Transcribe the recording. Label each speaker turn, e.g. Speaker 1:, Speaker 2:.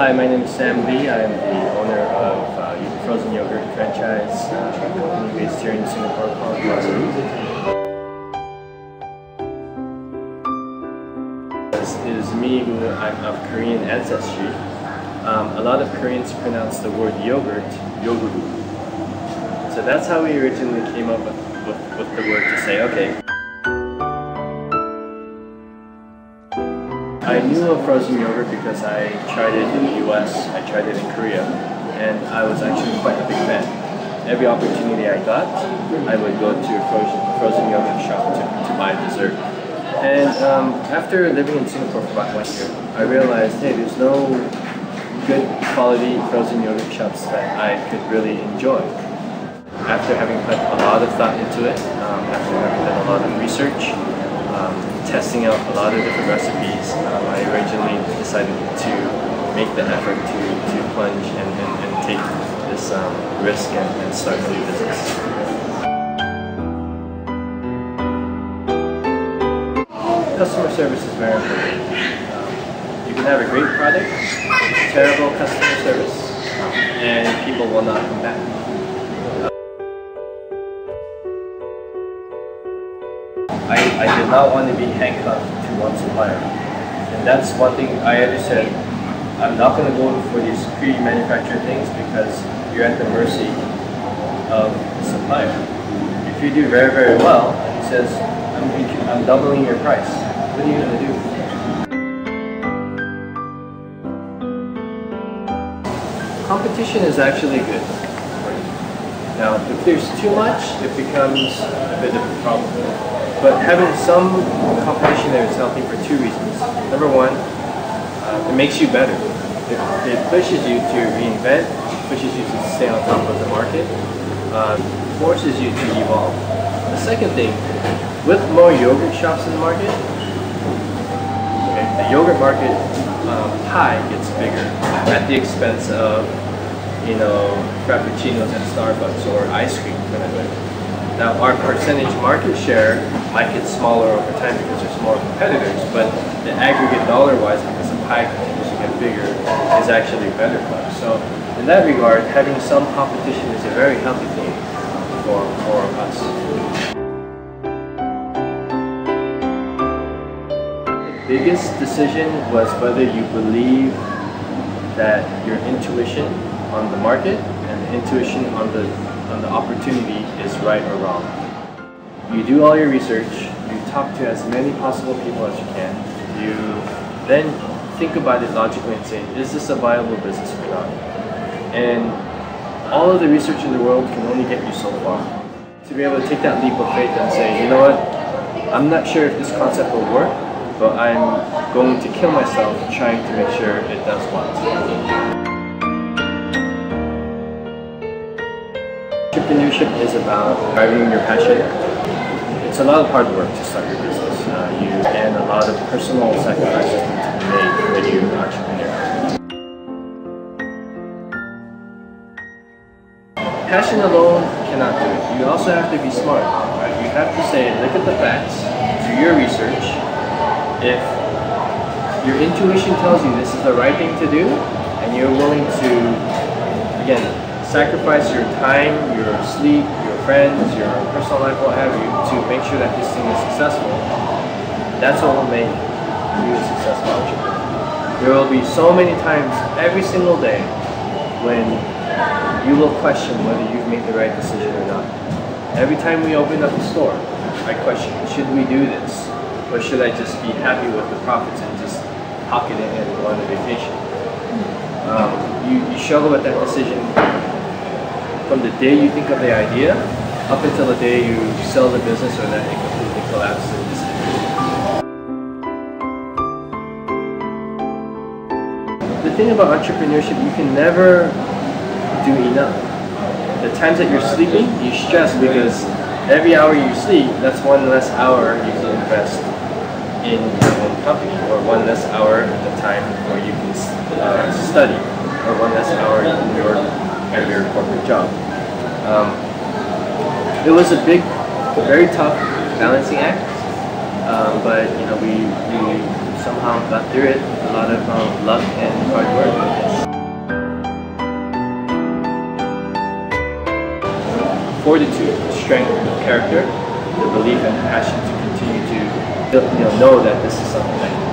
Speaker 1: Hi, my name is Sam Lee. I am the owner of Frozen Yogurt franchise company based here in Singapore called Yoguru. It is me who I'm of Korean ancestry. A lot of Koreans pronounce the word yogurt, Yoguru. So that's how we originally came up with the word to say, okay. I knew of frozen yogurt because I tried it in the US, I tried it in Korea, and I was actually quite a big fan. Every opportunity I got, I would go to a frozen yogurt shop to buy dessert. And after living in Singapore for about 1 year, I realized, hey, there's no good quality frozen yogurt shops that I could really enjoy. After having put a lot of thought into it, after having done a lot of research, testing out a lot of different recipes, I originally decided to make the effort to plunge and take this risk and start a new business. Customer service is very important. You can have a great product, terrible customer service, and people will not come back. I did not want to be handcuffed to one supplier, and that's one thing I understood. I'm not going to go for these pre-manufactured things because you're at the mercy of the supplier. If you do very, very well, and he says, I'm doubling your price, what are you going to do? Competition is actually good. Now, if there's too much, it becomes a bit of a problem. But having some competition there is healthy for two reasons. Number one, it makes you better. It pushes you to reinvent, pushes you to stay on top of the market, forces you to evolve. The second thing, with more yogurt shops in the market, the yogurt market pie gets bigger at the expense of, frappuccinos at Starbucks or ice cream kind of thing. Now, our percentage market share might get smaller over time because there's more competitors, but the aggregate dollar-wise, because the pie continues to get bigger, is actually better for us. So, in that regard, having some competition is a very healthy thing for us. The biggest decision was whether you believe that your intuition on the market and the intuition on the opportunity is right or wrong. You do all your research, you talk to as many possible people as you can, you then think about it logically and say, is this a viable business or not? And all of the research in the world can only get you so far. To be able to take that leap of faith and say, you know what, I'm not sure if this concept will work, but I'm going to kill myself trying to make sure it does what. Entrepreneurship is about driving your passion. It's a lot of hard work to start your business. And a lot of personal sacrifices need to be made when you're an entrepreneur. Passion alone cannot do it. You also have to be smart. Right? You have to say, look at the facts, do your research. If your intuition tells you this is the right thing to do, and you're willing to, again, sacrifice your time, your sleep, your friends, your personal life, what have you, to make sure that this thing is successful, that's what will make you a successful entrepreneur. There will be so many times every single day when you will question whether you've made the right decision or not. Every time we open up a store, I question, should we do this? Or should I just be happy with the profits and just pocket it and go on a vacation? You struggle with that decision from the day you think of the idea up until the day you sell the business or that it completely collapses and disappears. The thing about entrepreneurship, you can never do enough. The times that you're sleeping, you stress because every hour you sleep, that's one less hour you can invest in your own company, or one less hour at the time where you can study, or one less hour in your corporate job. It was a big, very tough balancing act, but we somehow got through it with a lot of luck and hard work. fortitude, the strength of character, the belief and passion to continue to know that this is something that